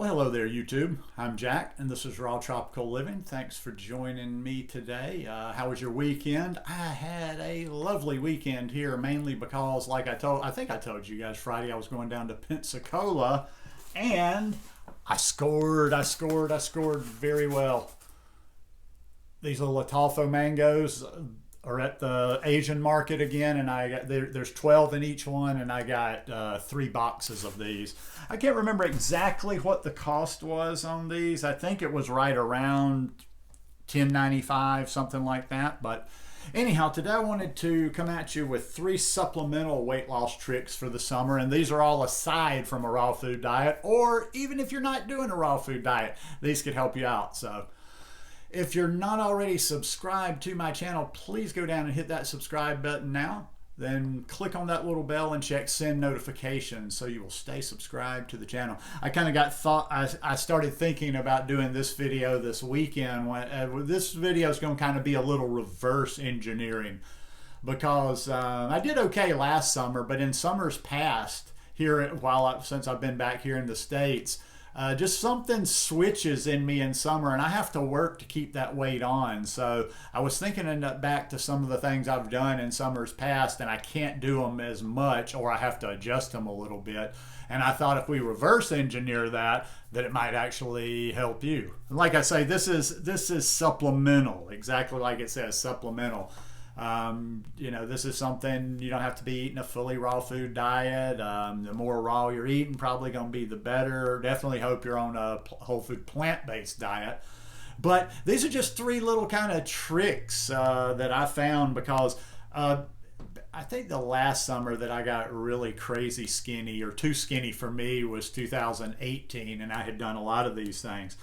Well, hello there, YouTube. I'm Jack, and this is Raw Tropical Living. Thanks for joining me today. How was your weekend? I had a lovely weekend here, mainly because, like I think I told you guys Friday, I was going down to Pensacola, and I scored very well. These little Atolfo mangoes are at the Asian market again, and there's 12 in each one, and I got 3 boxes of these. I can't remember exactly what the cost was on these. I think it was right around $10.95, something like that. But anyhow, today I wanted to come at you with 3 supplemental weight loss tricks for the summer, and these are all aside from a raw food diet, or even if you're not doing a raw food diet, these could help you out. So if you're not already subscribed to my channel, please go down and hit that subscribe button now. Then click on that little bell and check send notifications so you will stay subscribed to the channel. I started thinking about doing this video this weekend. This video is going to kind of be a little reverse engineering because I did okay last summer, but in summers past here, since I've been back here in the States, just something switches in me in summer, and I have to work to keep that weight on. So I was thinking back to some of the things I've done in summers past, and I can't do them as much, or I have to adjust them a little bit. And I thought if we reverse engineer that it might actually help you. And like I say, this is supplemental, exactly like it says, supplemental. This is something you don't have to be eating a fully raw food diet. The more raw you're eating, probably going to be the better. Definitely hope you're on a whole food plant-based diet. But these are just 3 little kind of tricks that I found because I think the last summer that I got really crazy skinny, or too skinny for me, was 2018, and I had done a lot of these things.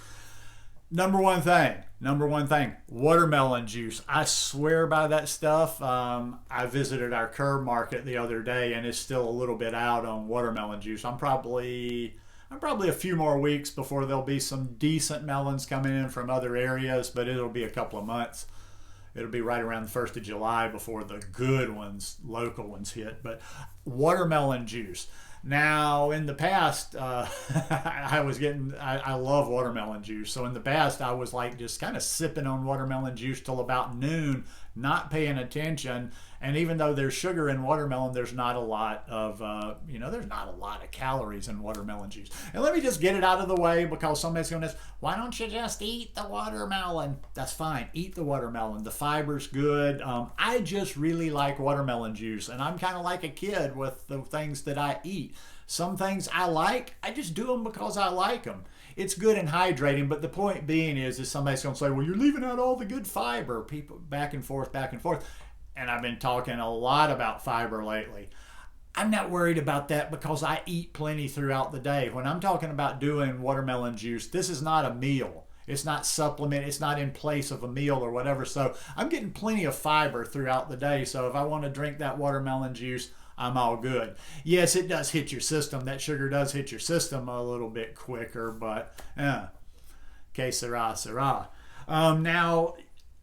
Number one thing, watermelon juice. I swear by that stuff. I visited our curb market the other day, and it's still a little bit out on watermelon juice. I'm probably a few more weeks before there'll be some decent melons coming in from other areas, but it'll be a couple of months. It'll be right around the 1st of July before the good ones, local ones, hit. But watermelon juice. Now, in the past, I love watermelon juice. So in the past, I was like just kind of sipping on watermelon juice till about noon, not paying attention. And even though there's sugar in watermelon, there's not a lot of, there's not a lot of calories in watermelon juice. And let me just get it out of the way, because somebody's going to ask, why don't you just eat the watermelon? That's fine. Eat the watermelon. The fiber's good. I just really like watermelon juice, and I'm kind of like a kid with the things that I eat. Some things I like, I just do them because I like them. It's good and hydrating, but the point being is somebody's going to say, well, you're leaving out all the good fiber. People back and forth. And I've been talking a lot about fiber lately. I'm not worried about that because I eat plenty throughout the day. When I'm talking about doing watermelon juice, this is not a meal. It's not supplement. It's not in place of a meal or whatever. So I'm getting plenty of fiber throughout the day. So if I want to drink that watermelon juice, I'm all good. Yes, it does hit your system. That sugar does hit your system a little bit quicker, but que sera. Now,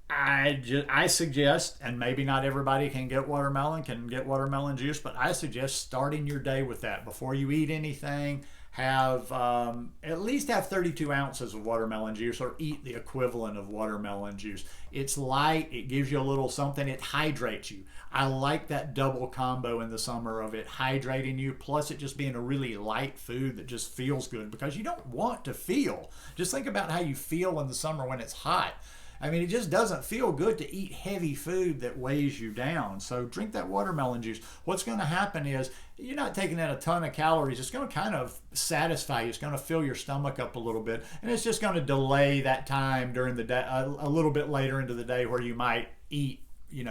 I suggest, and maybe not everybody can get watermelon juice, but I suggest starting your day with that. Before you eat anything, at least have 32 ounces of watermelon juice, or eat the equivalent of watermelon juice. It's light, it gives you a little something, it hydrates you. I like that double combo in the summer of it hydrating you, plus it just being a really light food that just feels good, because you don't want to feel. Just think about how you feel in the summer when it's hot. I mean, it just doesn't feel good to eat heavy food that weighs you down. So drink that watermelon juice. What's going to happen is you're not taking in a ton of calories. It's going to kind of satisfy you. It's going to fill your stomach up a little bit. And it's just going to delay that time during the day, a little bit later into the day where you might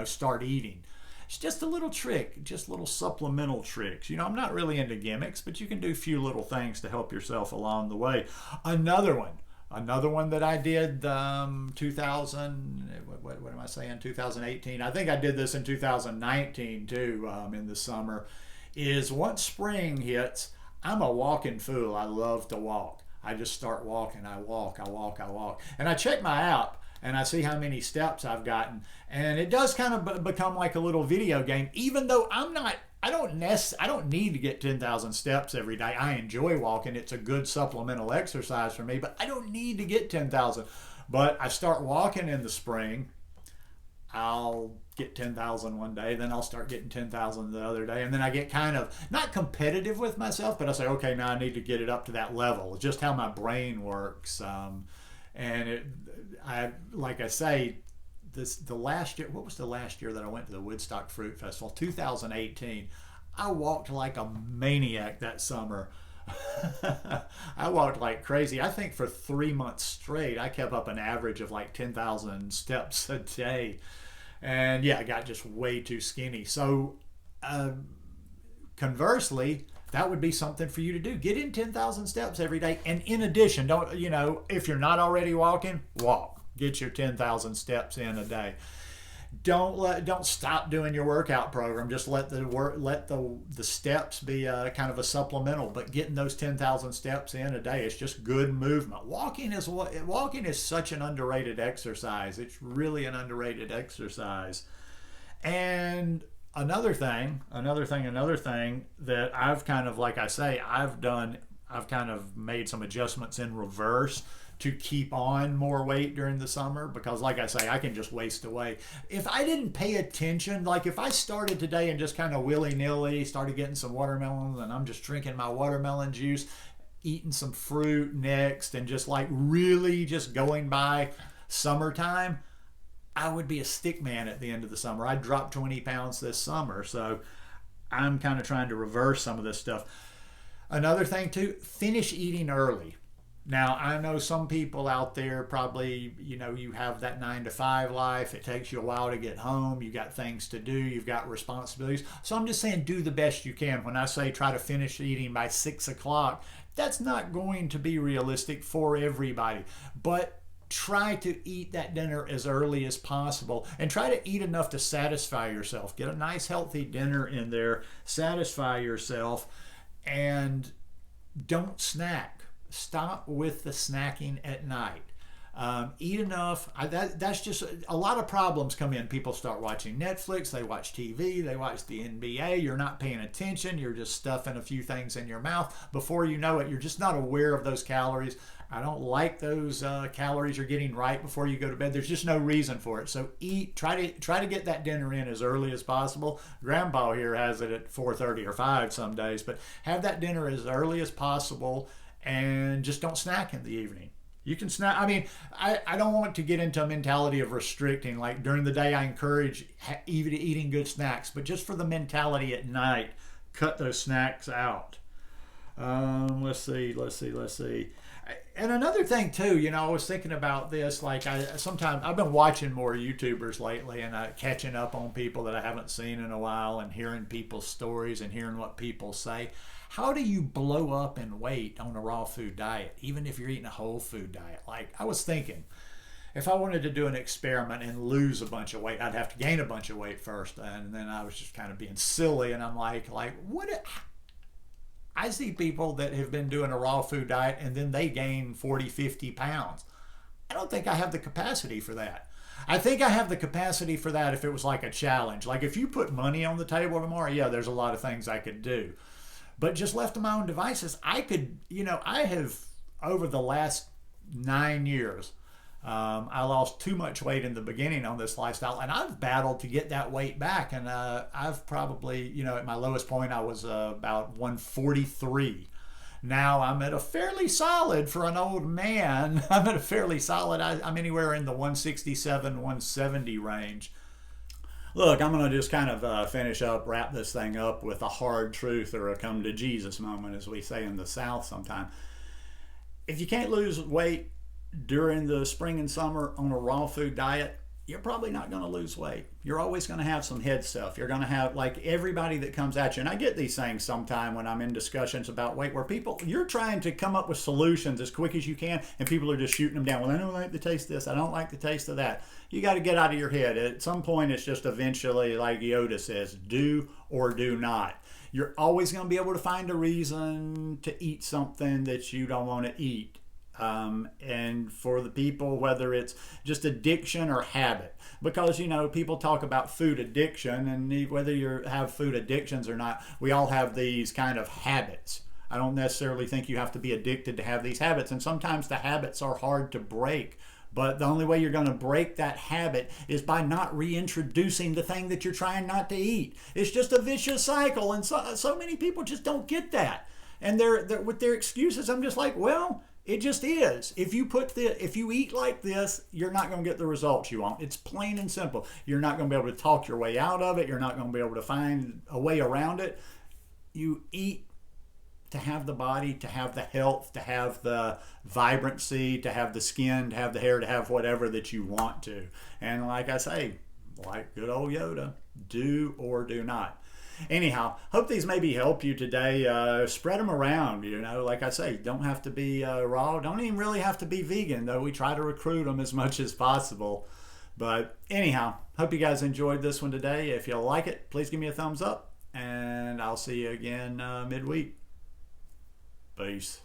start eating. It's just a little trick, just little supplemental tricks. I'm not really into gimmicks, but you can do a few little things to help yourself along the way. Another one that I did 2018. I think I did this in 2019 too, in the summer, is once spring hits, I'm a walking fool. I love to walk. I just start walking. I walk. And I check my app. and I see how many steps I've gotten. And it does kind of become like a little video game, even though I don't need to get 10,000 steps every day. I enjoy walking. It's a good supplemental exercise for me, but I don't need to get 10,000. But I start walking in the spring. I'll get 10,000 one day, then I'll start getting 10,000 the other day. And then I get kind of not competitive with myself, but I say, okay, now I need to get it up to that level. It's just how my brain works. Like I say, the last year, what was the last year that I went to the Woodstock Fruit Festival? 2018. I walked like a maniac that summer. I walked like crazy. I think for 3 months straight, I kept up an average of like 10,000 steps a day. And yeah, I got just way too skinny. So conversely, that would be something for you to do. Get in 10,000 steps every day. And in addition, if you're not already walking, walk. Get your 10,000 steps in a day. Don't stop doing your workout program. Just let the steps be kind of a supplemental. But getting those 10,000 steps in a day is just good movement. Walking is such an underrated exercise. It's really an underrated exercise. And another thing that I've kind of, like I say, I've kind of made some adjustments in reverse to keep on more weight during the summer, because like I say, I can just waste away. If I didn't pay attention, like if I started today and just kind of willy-nilly started getting some watermelons and I'm just drinking my watermelon juice, eating some fruit next, and just like really just going by summertime, I would be a stick man at the end of the summer. I dropped 20 pounds this summer. So I'm kind of trying to reverse some of this stuff. Another thing too, finish eating early. Now, I know some people out there probably, you have that 9 to 5 life. It takes you a while to get home. You got things to do. You've got responsibilities. So I'm just saying, do the best you can. When I say try to finish eating by 6 o'clock, that's not going to be realistic for everybody. But try to eat that dinner as early as possible, and try to eat enough to satisfy yourself. Get a nice healthy dinner in there, satisfy yourself, and don't snack. Stop with the snacking at night. Eat enough. That's just a lot of problems come in. People start watching Netflix, they watch TV, they watch the NBA. You're not paying attention. You're just stuffing a few things in your mouth. Before you know it, you're just not aware of those calories. I don't like those calories you're getting right before you go to bed. There's just no reason for it. So eat. Try to get that dinner in as early as possible. Grandpa here has it at 4:30 or 5 some days, but have that dinner as early as possible. And just don't snack in the evening. You can snack. I mean, I don't want to get into a mentality of restricting. Like during the day, I encourage eating good snacks. But just for the mentality at night, cut those snacks out. Let's see. And another thing too, I was thinking about this. Like sometimes I've been watching more YouTubers lately, and catching up on people that I haven't seen in a while, and hearing people's stories and hearing what people say. How do you blow up in weight on a raw food diet, even if you're eating a whole food diet? Like I was thinking, if I wanted to do an experiment and lose a bunch of weight, I'd have to gain a bunch of weight first. And then I was just kind of being silly. And I'm like what? I see people that have been doing a raw food diet and then they gain 40, 50 pounds. I don't think I have the capacity for that. I think I have the capacity for that if it was like a challenge. Like if you put money on the table tomorrow, yeah, there's a lot of things I could do. But just left to my own devices, I could, I have, over the last 9 years, I lost too much weight in the beginning on this lifestyle, and I've battled to get that weight back. And I've probably, at my lowest point, I was about 143. Now I'm at a fairly solid, for an old man, I'm at a fairly solid, I'm anywhere in the 167, 170 range. Look, I'm going to just kind of wrap this thing up with a hard truth, or a come to Jesus moment, as we say in the South sometime. If you can't lose weight during the spring and summer on a raw food diet, you're probably not going to lose weight. You're always going to have some head stuff. You're going to have, like, everybody that comes at you. And I get these things sometime when I'm in discussions about weight, where you're trying to come up with solutions as quick as you can, and people are just shooting them down. Well, I don't like the taste of this. I don't like the taste of that. You got to get out of your head. At some point, it's just eventually, like Yoda says, do or do not. You're always going to be able to find a reason to eat something that you don't want to eat. And for the people, whether it's just addiction or habit, because people talk about food addiction, and whether you have food addictions or not, we all have these kind of habits. I don't necessarily think you have to be addicted to have these habits, and sometimes the habits are hard to break. But the only way you're going to break that habit is by not reintroducing the thing that you're trying not to eat. It's just a vicious cycle, and so many people just don't get that. And they're with their excuses. I'm just like, well, it just is. If you eat like this, you're not going to get the results you want. It's plain and simple. You're not going to be able to talk your way out of it. You're not going to be able to find a way around it. You eat to have the body, to have the health, to have the vibrancy, to have the skin, to have the hair, to have whatever that you want to. And like I say, like good old Yoda, do or do not. Anyhow, hope these maybe help you today. Spread them around. Like I say, don't have to be raw. Don't even really have to be vegan, though we try to recruit them as much as possible. But anyhow, hope you guys enjoyed this one today. If you like it, please give me a thumbs up, and I'll see you again midweek. Peace.